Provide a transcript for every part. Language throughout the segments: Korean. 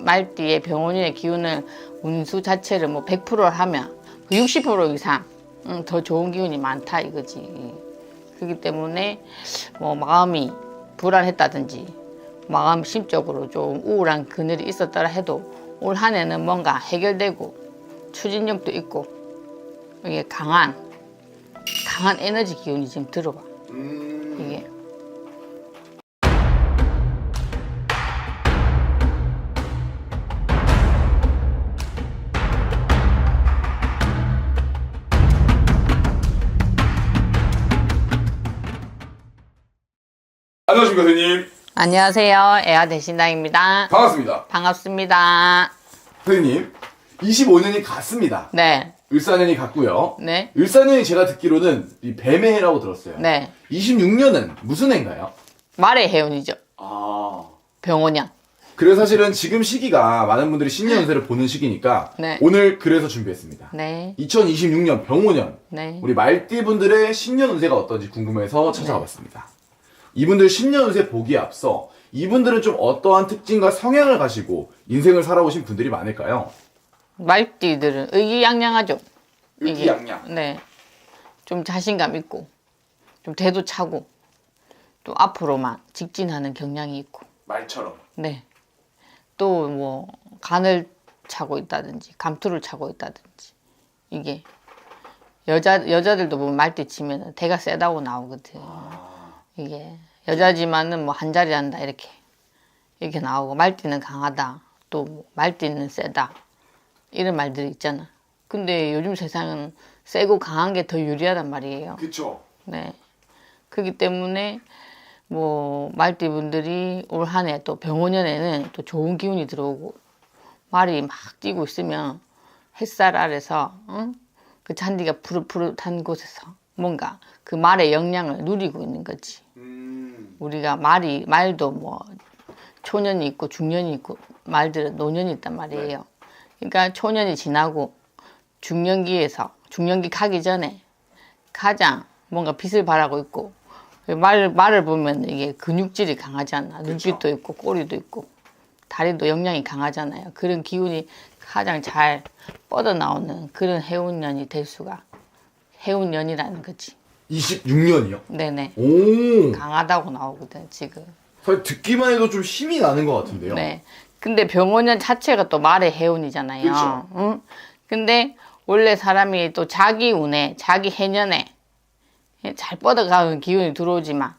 말띠의 병원의 기운을 운수 자체를 뭐 100%를 하면 60% 이상 더 좋은 기운이 많다 이거지. 그렇기 때문에 뭐 마음이 불안했다든지 마음 심적으로 좀 우울한 그늘이 있었더라 해도 올 한 해는 뭔가 해결되고 추진력도 있고 이게 강한 에너지 기운이 지금 들어와. 이게 안녕하십니까 선생님. 안녕하세요. 애아 대신당입니다. 반갑습니다. 반갑습니다. 선생님 25년이 갔습니다. 네. 을사년이 갔고요. 네. 을사년이 제가 듣기로는 이 뱀의 해라고 들었어요. 네. 26년은 무슨 해인가요? 말의 해운이죠. 아, 병원년. 그래서 사실은 지금 시기가 많은 분들이 신년 운세를 보는 시기니까 네. 오늘 그래서 준비했습니다. 네. 2026년 병오년 네. 우리 말띠 분들의 신년 운세가 어떤지 궁금해서 찾아와 봤습니다. 이분들 신년 운세 보기에 앞서 이분들은 좀 어떠한 특징과 성향을 가지고 인생을 살아오신 분들이 많을까요? 말띠들은 의기양양하죠. 이게. 의기양양. 네. 좀 자신감 있고, 좀 대도 차고, 또 앞으로만 직진하는 경향이 있고, 말처럼. 네. 또 뭐 간을 차고 있다든지, 감투를 차고 있다든지, 이게 여자들도 보면 말띠 치면 대가 세다고 나오거든. 이게 여자지만은 뭐 한 자리 한다 이렇게 나오고 말띠는 강하다, 또 뭐 말띠는 세다 이런 말들이 있잖아. 근데 요즘 세상은 세고 강한 게 더 유리하단 말이에요. 그쵸. 네. 그렇기 때문에 뭐 말띠 분들이 올 한 해 또 병오년에는 또 좋은 기운이 들어오고 말이 막 뛰고 있으면 햇살 아래서 그 잔디가 푸릇푸릇한 곳에서 뭔가 그 말의 영향을 누리고 있는 거지. 우리가 말도 뭐 초년이 있고 중년이 있고 말들은 노년이 있단 말이에요. 그러니까 초년이 지나고 중년기 가기 전에 가장 뭔가 빛을 발하고 있고 말을 보면 이게 근육질이 강하잖아. 눈빛도 있고 꼬리도 있고 다리도 영양이 강하잖아요. 그런 기운이 가장 잘 뻗어나오는 그런 해운년이 될 수가 해운년이라는 거지. 26년이요? 네네. 오. 강하다고 나오거든 지금. 사실 듣기만 해도 좀 힘이 나는 것 같은데요. 네. 근데 병오년 자체가 또 말의 해운이잖아요. 그렇죠. 응? 근데 원래 사람이 또 자기 운에, 자기 해년에 잘 뻗어가는 기운이 들어오지만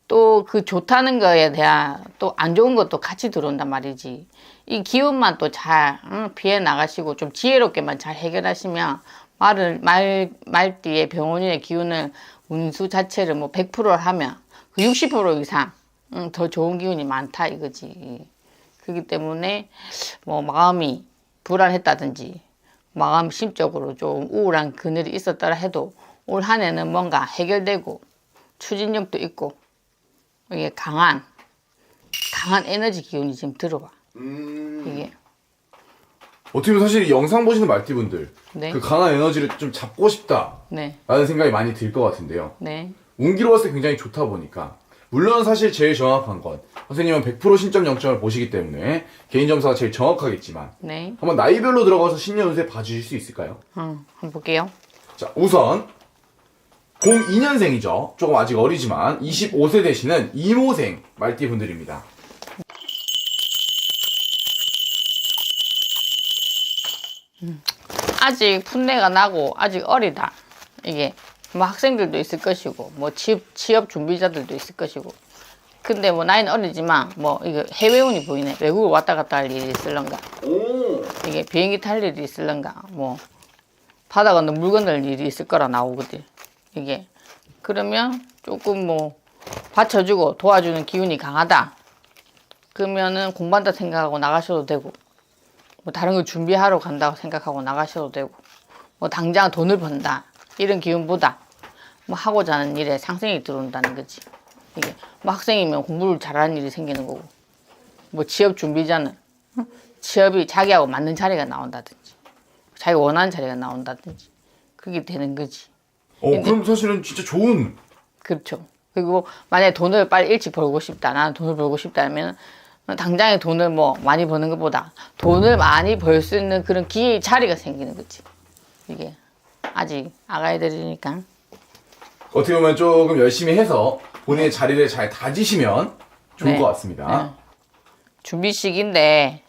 또 그 좋다는 거에 대한 또 안 좋은 것도 같이 들어온단 말이지. 이 기운만 또 잘 피해 나가시고 좀 지혜롭게만 잘 해결하시면 말띠의 병원의 기운을 운수 자체를 뭐 100%를 하면 60% 이상 더 좋은 기운이 많다 이거지. 그렇기 때문에 뭐 마음이 불안했다든지 마음 심적으로 좀 우울한 그늘이 있었더라 해도 올 한 해는 뭔가 해결되고 추진력도 있고 이게 강한 에너지 기운이 지금 들어와. 이게 어떻게 보면 사실 이 영상 보시는 말띠분들 네. 그 강한 에너지를 좀 잡고 싶다 네. 라는 생각이 많이 들 것 같은데요. 네. 운기로 봤을 때 굉장히 좋다 보니까 물론 사실 제일 정확한 건 선생님은 100% 신점 0점을 보시기 때문에 개인 점수가 제일 정확하겠지만 네. 한번 나이별로 들어가서 신년 운세 봐주실 수 있을까요? 한번 볼게요. 자, 우선 02년생이죠. 조금 아직 어리지만 25세 되시는 이모생 말띠 분들입니다. 아직 풋내가 나고 아직 어리다. 이게 뭐 학생들도 있을 것이고 뭐 취업 준비자들도 있을 것이고. 근데 뭐 나이는 어리지만 뭐 이거 해외운이 보이네. 외국을 왔다 갔다 할 일이 있을런가. 오. 이게 비행기 탈 일이 있을런가. 뭐 바다 건너 물 건널 일이 있을 거라 나오거든. 이게 그러면 조금 뭐 받쳐주고 도와주는 기운이 강하다. 그러면은 공부한다 생각하고 나가셔도 되고 뭐 다른 걸 준비하러 간다고 생각하고 나가셔도 되고 뭐 당장 돈을 번다 이런 기운보다 뭐 하고자 하는 일에 상승이 들어온다는 거지. 이게 뭐 학생이면 공부를 잘하는 일이 생기는 거고 뭐 취업 준비자는 취업이 자기하고 맞는 자리가 나온다든지 자기가 원하는 자리가 나온다든지 그게 되는 거지. 그럼 사실은 진짜 좋은. 그렇죠. 그리고 만약에 돈을 빨리 일찍 벌고 싶다. 나는 돈을 벌고 싶다 하면 당장에 돈을 뭐 많이 버는 것보다 돈을 많이 벌 수 있는 그런 기회의 자리가 생기는 거지. 이게 아직 아가애들이니까. 어떻게 보면 조금 열심히 해서 본인의 자리를 잘 다지시면 좋을 네. 것 같습니다. 준비 시기인데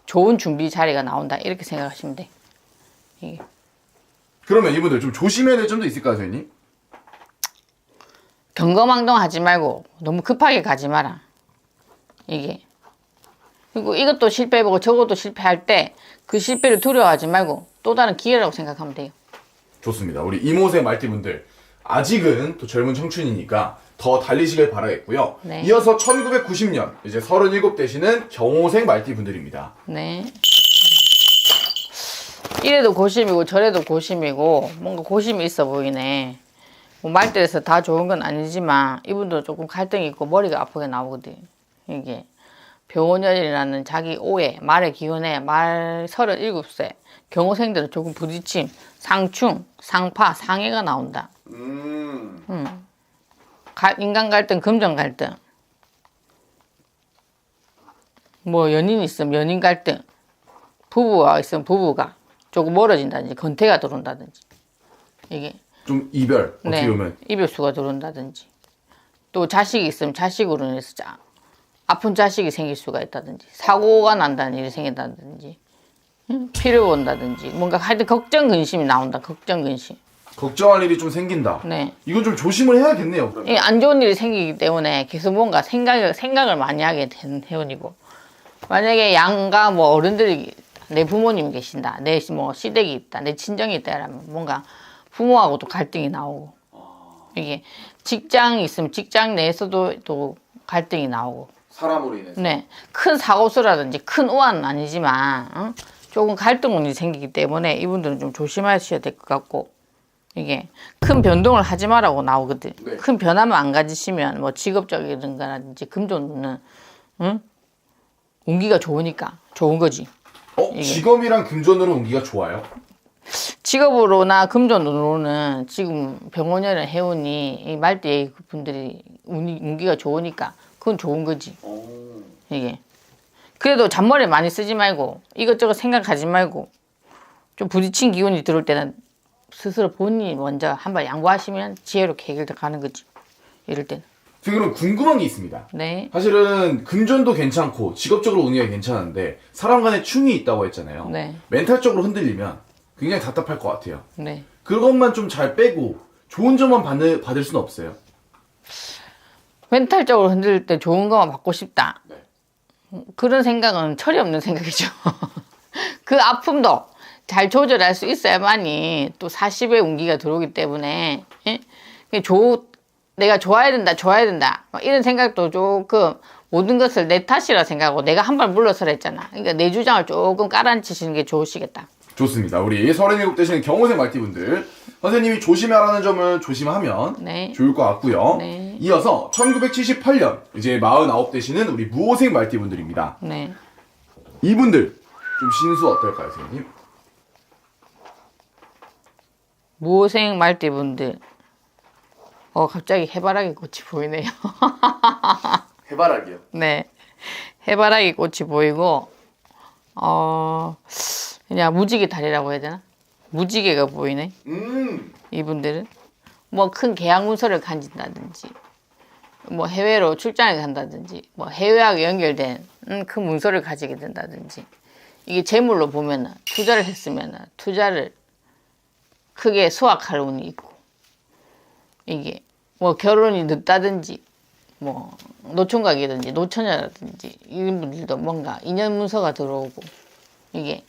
좋은 준비 자리가 나온다 이렇게 생각하시면 돼. 이게. 그러면 이분들 좀 조심해야 될 점도 있을까요, 선생님? 경거망동하지 말고 너무 급하게 가지 마라. 이게. 그리고 이것도 실패해보고 저것도 실패할 때 그 실패를 두려워하지 말고 또 다른 기회라고 생각하면 돼요. 좋습니다. 우리 이모생 말띠분들 아직은 또 젊은 청춘이니까 더 달리시길 바라겠고요. 네. 이어서 1990년 이제 37 되시는 경호생 말띠분들입니다. 네. 이래도 고심이고 저래도 고심이고 뭔가 고심이 있어 보이네. 뭐 말들에서 다 좋은 건 아니지만 이분도 조금 갈등이 있고 머리가 아프게 나오거든. 이게 병원열이라는 자기 오해, 말의 기운에 말 37세 경호생들은 조금 부딪힘, 상충, 상파, 상해가 나온다. 인간 갈등, 금전 갈등. 뭐 연인 있으면 연인 갈등. 부부가 있으면 부부가 조금 멀어진다든지 건태가 들어온다든지. 이게 좀 이별 어떻게 보면 이별수가 들어온다든지. 또 자식이 있으면 자식으로 인해서 아픈 자식이 생길 수가 있다든지 사고가 난다는 일이 생긴다든지 피를 본다든지 뭔가 하여튼 걱정 근심이 나온다. 걱정 근심. 걱정할 일이 좀 생긴다. 네. 이건 좀 조심을 해야겠네요. 그러면. 이게 안 좋은 일이 생기기 때문에 계속 뭔가 생각을 많이 하게 되는 회원이고 만약에 양가 뭐 어른들이 내 부모님 계신다. 내 뭐 시댁이 있다. 내 친정이 있다. 이러면 뭔가 부모하고도 갈등이 나오고 이게 직장이 있으면 직장 내에서도 또 갈등이 나오고 사람으로 인해서. 네, 큰 사고수라든지 큰 우환은 아니지만 조금 갈등이 생기기 때문에 이분들은 좀 조심하셔야 될 것 같고 이게 큰 변동을 하지 말라고 나오거든. 네. 큰 변화만 안 가지시면 뭐 직업적인 거라든지 금전은 운기가 좋으니까 좋은 거지. 직업이랑 금전으로 운기가 좋아요? 직업으로나 금전으로는 지금 병원이나 해운이 이 말띠 분들이 운기가 좋으니까 그건 좋은 거지. 이게 그래도 잔머리 많이 쓰지 말고 이것저것 생각하지 말고 좀 부딪힌 기운이 들어올 때는 스스로 본인이 먼저 한번 양보하시면 지혜롭게 해결돼 가는 거지. 이럴 때는. 그럼 궁금한 게 있습니다. 네. 사실은 금전도 괜찮고 직업적으로 운기가 괜찮은데 사람 간에 충이 있다고 했잖아요. 네. 멘탈적으로 흔들리면 굉장히 답답할 것 같아요. 네. 그것만 좀 잘 빼고 좋은 점만 받을 수는 없어요. 멘탈적으로 흔들릴 때 좋은 것만 받고 싶다. 네. 그런 생각은 철이 없는 생각이죠. 그 아픔도 잘 조절할 수 있어야만이 또 40의 운기가 들어오기 때문에 내가 좋아야 된다 막 이런 생각도 조금 모든 것을 내 탓이라 생각하고 내가 한 발 물러서라 했잖아. 그러니까 내 주장을 조금 깔아앉히시는 게 좋으시겠다. 좋습니다. 우리 37 되시는 경호생 말띠분들 선생님이 조심하라는 점을 조심하면 네. 좋을 것 같고요. 네. 이어서 1978년 이제 49 되시는 우리 무호생 말띠분들입니다. 네. 이분들 좀 신수 어떨까요, 선생님? 무호생 말띠분들 갑자기 해바라기 꽃이 보이네요. 해바라기요? 네. 해바라기 꽃이 보이고 그냥 무지개 다리라고 해야 되나? 무지개가 보이네. 이분들은 뭐 큰 계약 문서를 간진다든지 뭐 해외로 출장을 간다든지 뭐 해외하고 연결된 큰 문서를 가지게 된다든지 이게 재물로 보면은 투자를 했으면은 투자를 크게 수확할 운이 있고 이게 뭐 결혼이 늦다든지 뭐 노총각이든지 노처녀라든지 이런 분들도 뭔가 인연 문서가 들어오고 이게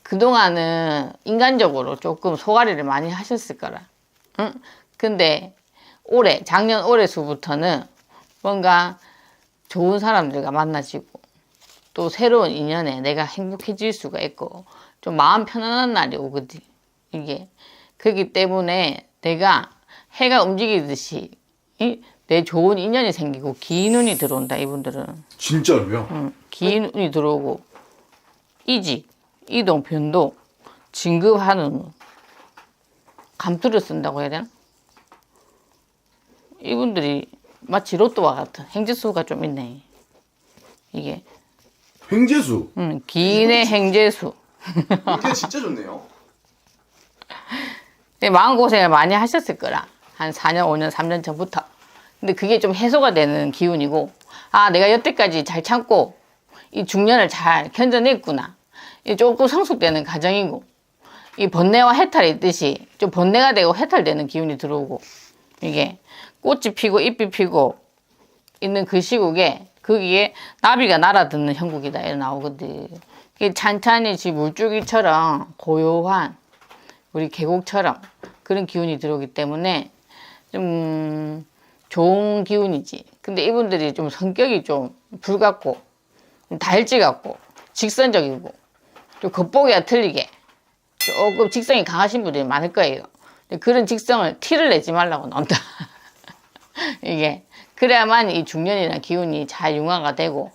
그동안은 인간적으로 조금 소가리를 많이 하셨을 거라. 응? 근데 작년 올해수부터는 뭔가 좋은 사람들과 만나지고 또 새로운 인연에 내가 행복해질 수가 있고 좀 마음 편안한 날이 오거든. 이게 그렇기 때문에 내가 해가 움직이듯이 내 좋은 인연이 생기고 긴 운이 들어온다. 이분들은. 진짜로요? 긴 운이 들어오고 이직, 이동, 변동, 진급하는 감투를 쓴다고 해야 되나? 이분들이 마치 로또와 같은 행지수가 좀 있네. 이게 행재수. 기인의 행재수. 이게 진짜 좋네요. 마음고생을 많이 하셨을 거라. 한 4년, 5년, 3년 전부터. 근데 그게 좀 해소가 되는 기운이고, 아, 내가 여태까지 잘 참고, 이 중년을 잘 견뎌냈구나. 이 조금 성숙되는 과정이고, 이 번뇌와 해탈이 있듯이, 좀 번뇌가 되고 해탈되는 기운이 들어오고, 이게 꽃이 피고 잎이 피고 있는 그 시국에, 거기에 나비가 날아드는 형국이다. 이렇게 나오거든. 이게 찬찬히 지 물줄기처럼 고요한, 우리 계곡처럼 그런 기운이 들어오기 때문에 좀 좋은 기운이지. 근데 이분들이 좀 성격이 좀 불같고 다혈질 같고 직선적이고 좀 겉보기가 틀리게 조금 직성이 강하신 분들이 많을 거예요. 그런 직성을 티를 내지 말라고 논다. 이게 그래야만 이 중년이라는 기운이 잘 융화가 되고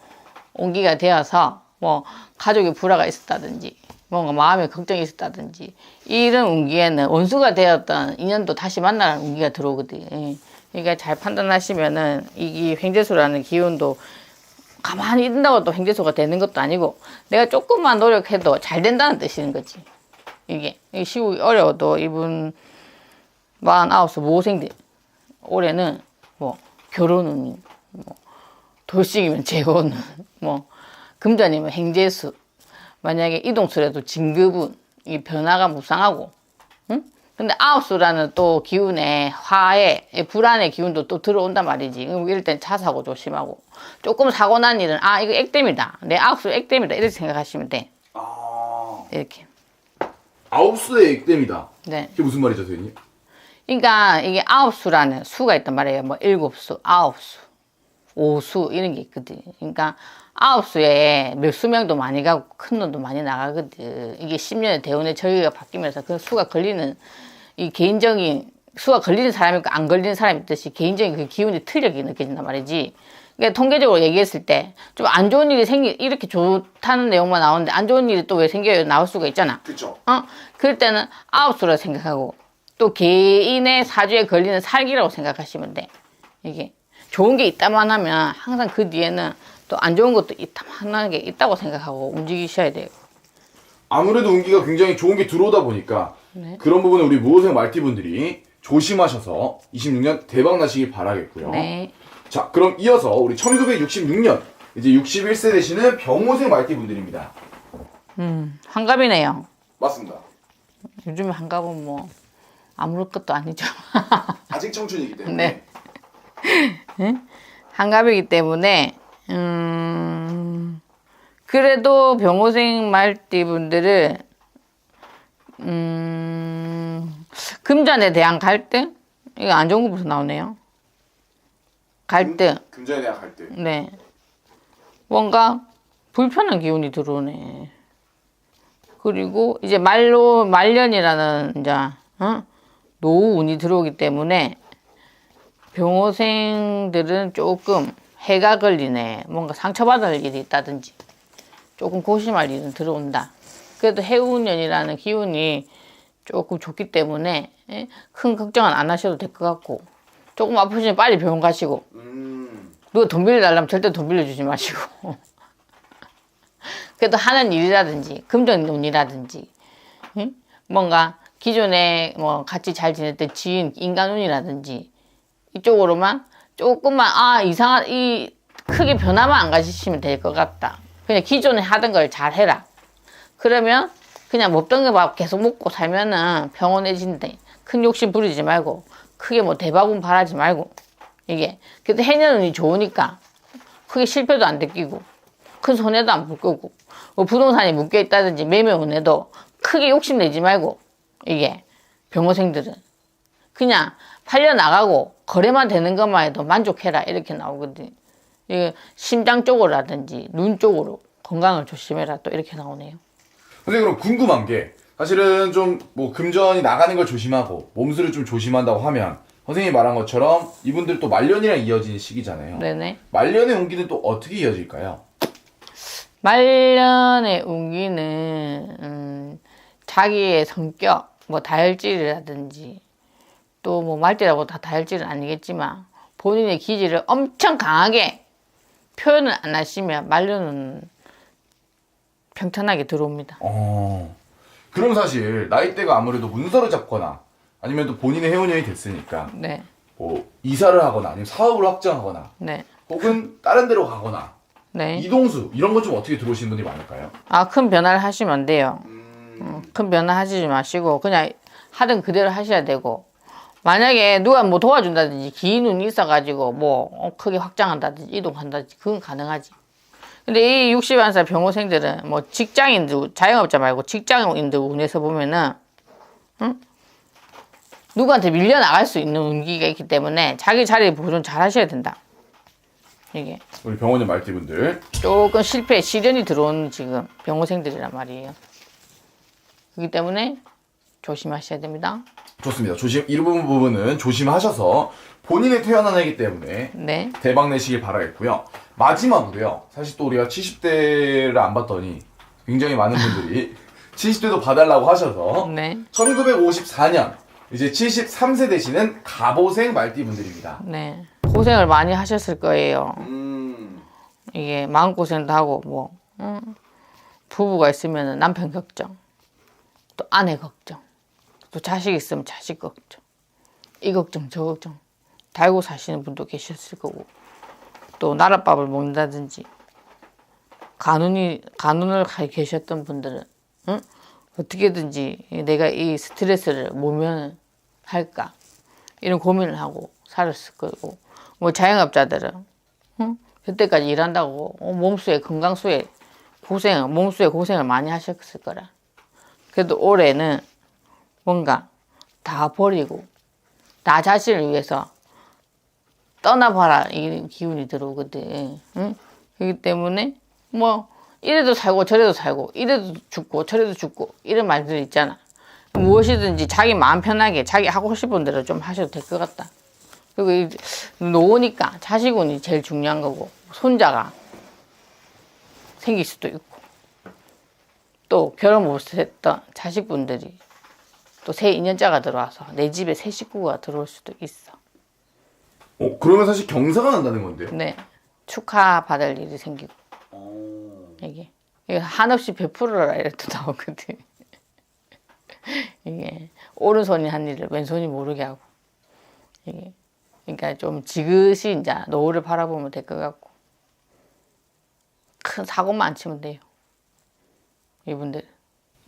온기가 되어서 뭐 가족의 불화가 있었다든지 뭔가 마음에 걱정이 있었다든지 이런 운기에는 원수가 되었던 인연도 다시 만나는 운기가 들어오거든. 그러니까 잘 판단하시면은 이 횡재수라는 기운도 가만히 있는다고 또 횡재수가 되는 것도 아니고 내가 조금만 노력해도 잘 된다는 뜻인 거지. 이게 시국이 어려워도 이분 49세 모생들 올해는 뭐 결혼은 뭐 돌싱이면 재혼은 뭐 금전이면 행재수 만약에 이동수라도 진급은 이 변화가 무쌍하고 응? 근데 아홉수라는 또 기운에 화해 불안의 기운도 또 들어온단 말이지. 이럴 땐 차 사고 조심하고 조금 사고 난 일은 아 이거 액땜이다 내 아홉수 액땜이다 이렇게 생각하시면 돼. 이렇게 아홉수의 액땜이다. 네. 그게 무슨 말이죠, 선생님? 그러니까 이게 아홉수라는 수가 있단 말이에요. 뭐 일곱수, 아홉수, 오수 이런 게 있거든. 그러니까 아홉수에 몇 수명도 많이 가고 큰 돈도 많이 나가거든. 이게 10년의 대운의 절기가 바뀌면서 그 수가 걸리는 이 개인적인 수가 걸리는 사람이 있고 안 걸리는 사람이 있듯이 개인적인 그 기운이 틀리게 느껴진단 말이지. 그러니까 통계적으로 얘기했을 때 좀 안 좋은 일이 이렇게 좋다는 내용만 나오는데 안 좋은 일이 또 왜 생겨요? 나올 수가 있잖아. 그렇죠. 그럴 때는 아홉수라 생각하고 또 개인의 사주에 걸리는 살기라고 생각하시면 돼. 이게 좋은 게 있다만 하면 항상 그 뒤에는 또 안 좋은 것도 있다만 게 있다고 생각하고 움직이셔야 돼요. 아무래도 운기가 굉장히 좋은 게 들어오다 보니까 네. 그런 부분은 우리 모호생 말띠분들이 조심하셔서 26년 대박 나시길 바라겠고요. 네. 자, 그럼 이어서 우리 1966년 이제 61세 되시는 병호생 말띠분들입니다. 환갑이네요. 맞습니다. 요즘에 환갑은 뭐 아무것도 아니죠. 아직 청춘이기 때문에. 네. 환갑이기 때문에 그래도 병호생 말띠분들은 금전에 대한 갈등? 이거 안 좋은 것부터 나오네요. 갈등. 금전에 대한 갈등. 네. 뭔가 불편한 기운이 들어오네. 그리고 이제 말년이라는 이제 노후운이 들어오기 때문에 병호생들은 조금 해가 걸리네. 뭔가 상처받을 일이 있다든지 조금 고심할 일은 들어온다. 그래도 해운년이라는 기운이 조금 좋기 때문에 큰 걱정은 안 하셔도 될 것 같고 조금 아프시면 빨리 병원 가시고 누가 돈 빌려달라면 절대 돈 빌려주지 마시고 그래도 하는 일이라든지 금전운이라든지 뭔가 기존에 뭐 같이 잘 지낼 때 지인 인간운이라든지 이쪽으로만 조금만 크게 변화만 안 가지시면 될 것 같다. 그냥 기존에 하던 걸 잘 해라. 그러면 그냥 먹던 거 계속 먹고 살면은 병원해진대. 큰 욕심 부리지 말고 크게 뭐 대박은 바라지 말고 이게 그래도 해년운이 좋으니까 크게 실패도 안 느끼고 큰 손해도 안 볼 거고 뭐 부동산이 묶여 있다든지 매매운에도 크게 욕심내지 말고 이게 병호생들은 그냥 팔려 나가고 거래만 되는 것만 해도 만족해라 이렇게 나오거든. 이게 심장 쪽으로라든지 눈 쪽으로 건강을 조심해라 또 이렇게 나오네요. 선생님 그럼 궁금한 게 사실은 좀 뭐 금전이 나가는 걸 조심하고 몸수를 좀 조심한다고 하면 선생님이 말한 것처럼 이분들 또 말년이랑 이어지는 시기잖아요. 네네. 말년의 운기는 또 어떻게 이어질까요? 말년의 운기는 자기의 성격, 뭐 다혈질이라든지 또 뭐 말띠라고 다 다혈질은 아니겠지만 본인의 기질을 엄청 강하게 표현을 안 하시면 말년은 평탄하게 들어옵니다. 그럼 사실 나이대가 아무래도 문서를 잡거나 아니면 또 본인의 해운년이 됐으니까 네. 뭐 이사를 하거나 아니면 사업을 확장하거나 네. 혹은 다른 데로 가거나 네. 이동수 이런 건 좀 어떻게 들어오시는 분들이 많을까요? 큰 변화를 하시면 안 돼요. 큰 변화 하시지 마시고 그냥 하던 그대로 하셔야 되고, 만약에 누가 뭐 도와준다든지 긴 운이 있어가지고 뭐 크게 확장한다든지 이동한다든지 그건 가능하지. 근데 이 61살 병호생들은 뭐 직장인들, 자영업자 말고 직장인들 운에서 보면은 누구한테 밀려나갈 수 있는 운기가 있기 때문에 자기 자리 보존 잘 하셔야 된다. 이게 우리 병원의 말띠분들 조금 실패, 시련이 들어오는 지금 병호생들이란 말이에요. 그렇기 때문에 조심하셔야 됩니다. 좋습니다. 이 부분은 조심하셔서 본인의 태어난 해이기 때문에 네. 대박 내시길 바라겠고요. 마지막으로요. 사실 또 우리가 70대를 안 봤더니 굉장히 많은 분들이 70대도 봐달라고 하셔서 네. 1954년 이제 73세 되시는 갑오생 말띠분들입니다. 네. 고생을 많이 하셨을 거예요. 이게 마음고생도 하고 뭐 부부가 있으면 남편 걱정, 또 아내 걱정, 또 자식 있으면 자식 걱정, 이 걱정 저 걱정 달고 사시는 분도 계셨을 거고, 또 나랏밥을 먹는다든지 간운을 계셨던 분들은 어떻게든지 내가 이 스트레스를 모면 할까 이런 고민을 하고 살았을 거고, 뭐 자영업자들은 그때까지 일한다고 몸수에 건강수에 몸수에 고생을 많이 하셨을 거라. 그래도 올해는 뭔가 다 버리고 나 자신을 위해서 떠나봐라 이 기운이 들어오거든. 그렇기 때문에 뭐 이래도 살고 저래도 살고 이래도 죽고 저래도 죽고 이런 말들 있잖아. 무엇이든지 자기 마음 편하게 자기 하고 싶은 대로 좀 하셔도 될 것 같다. 그리고 노니까 자식운이 제일 중요한 거고, 손자가 생길 수도 있고, 또 결혼 못했던 자식분들이 또 새 인연자가 들어와서 내 집에 새 식구가 들어올 수도 있어. 그러면 사실 경사가 난다는 건데요? 네. 축하받을 일이 생기고. 이게 한없이 베풀어라 이래도 나오거든. 이게 오른손이 한 일을 왼손이 모르게 하고, 이게 그러니까 좀 지그시 이제 노후를 바라보면 될 것 같고, 큰 사고만 안 치면 돼요. 이분들.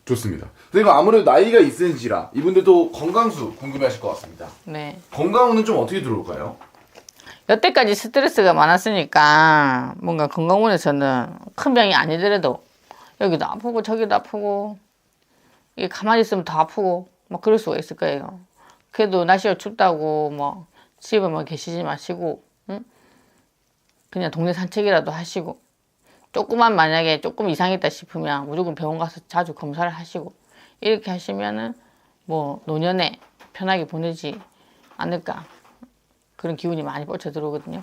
좋습니다. 그리고 아무래도 나이가 있으신지라 이분들도 건강수 궁금해하실 것 같습니다. 네. 건강운은 좀 어떻게 들어올까요? 여태까지 스트레스가 많았으니까 뭔가 건강운에서는 큰 병이 아니더라도 여기도 아프고 저기도 아프고 이게 가만히 있으면 더 아프고 막 그럴 수가 있을 거예요. 그래도 날씨가 춥다고 뭐 집에만 계시지 마시고 그냥 동네 산책이라도 하시고, 조금만 만약에 조금 이상했다 싶으면 무조건 병원 가서 자주 검사를 하시고, 이렇게 하시면은 뭐 노년에 편하게 보내지 않을까, 그런 기운이 많이 뻗쳐 들어오거든요.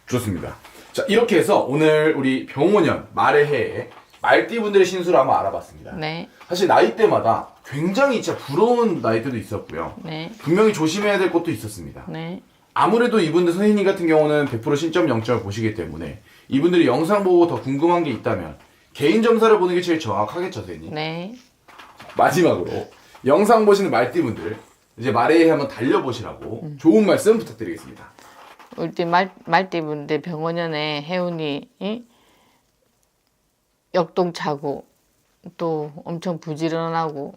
좋습니다. 자, 이렇게 해서 오늘 우리 병오년 말의 해에 말띠분들의 신수를 한번 알아봤습니다. 네. 사실 나이대마다 굉장히 진짜 부러운 나이대도 있었고요. 네. 분명히 조심해야 될 것도 있었습니다. 네. 아무래도 이분들 선생님 같은 경우는 100% 신점 0점을 보시기 때문에 이분들이 영상 보고 더 궁금한 게 있다면 개인 점사를 보는 게 제일 정확하겠죠, 선생님? 네. 마지막으로 영상 보시는 말띠분들 이제 말의 해 한번 달려보시라고 좋은 말씀 부탁드리겠습니다. 우리 말띠분들 병원연에 해운이 역동차고 또 엄청 부지런하고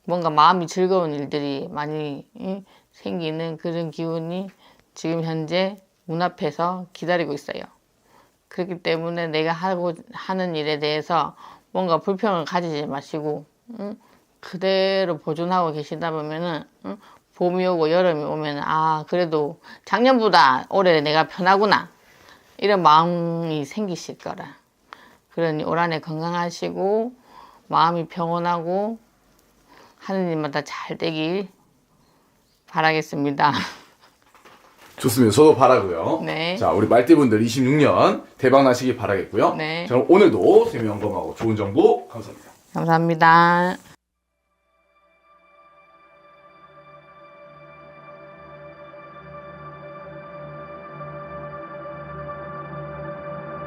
뭔가 마음이 즐거운 일들이 많이 생기는 그런 기운이 지금 현재 문 앞에서 기다리고 있어요. 그렇기 때문에 내가 하는 일에 대해서 뭔가 불평을 가지지 마시고 그대로 보존하고 계시다 보면은 봄이 오고 여름이 오면 그래도 작년보다 올해 내가 편하구나 이런 마음이 생기실 거라. 그러니 올 한해 건강하시고 마음이 평온하고 하는 일마다 잘 되길 바라겠습니다. 좋습니다. 저도 바라고요. 네. 자, 우리 말띠분들 26년 대박 나시길 바라겠고요. 네. 자, 그럼 오늘도 재미영검하고 좋은 정보 감사합니다. 감사합니다.